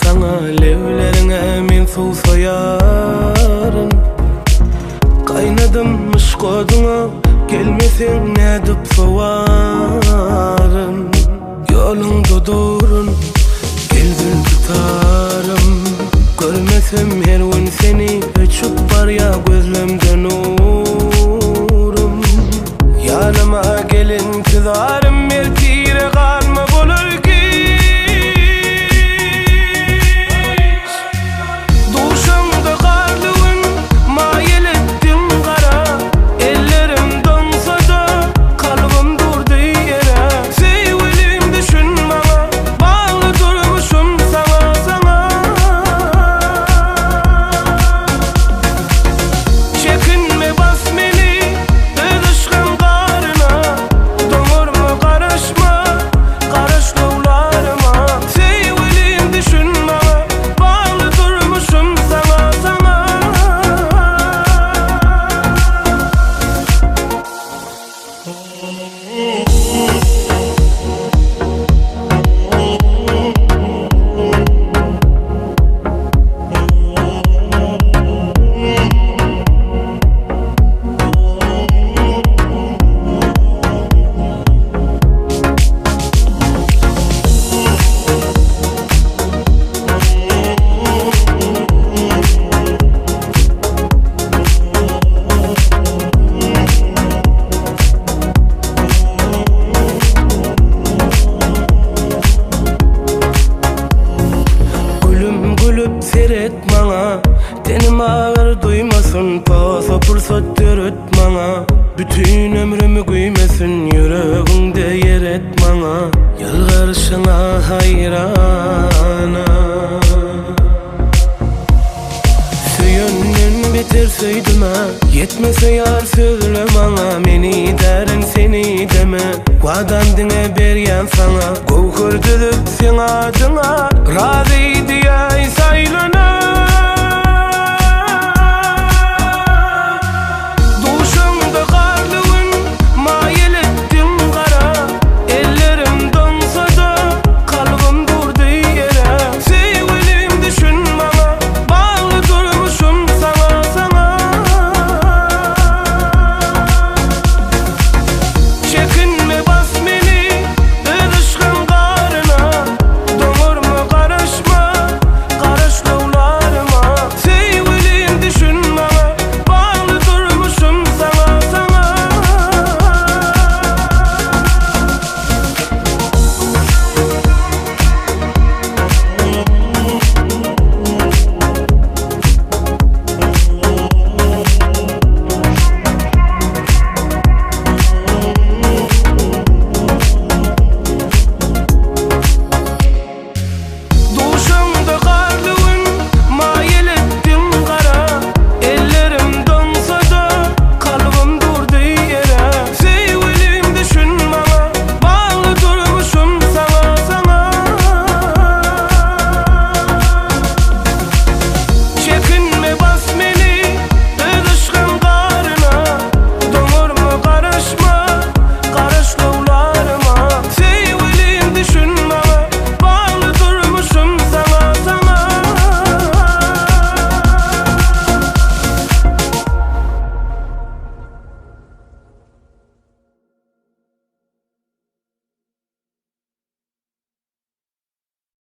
sana levlerine min suv soyarım. Kaynadım koduna gelmesin ne dip sovarım. Yolunda durun geldim tutarım. Görmesem her gün seni öçüp var ya gözlemden nurum. Yanıma gelin kızarım bir tire kalma bulur ki. Duşamda karlığın mayel ettim kara. Ellerim donsa da kalbim durdu yere. Sevgilim düşün bana, bağlı durmuşum sana sana. Çekinme bas beni ıdışkın karına. Doğurma karışma karışlıklarıma. Sevgilim düşün bana, bağlı durmuşum sana sana. Gülüp seyret bana, tenim ağır duymasın. Pasa fırsat dörüt bana, bütün ömrümü kıymesin. Yüreğimde yer et bana, yalvarışına hayrana. Söyünün biter söydüme, yetmese yar söyle bana. Meni derin seni deme, vadan dine bergen sana. Gokur düdüp sen adına razı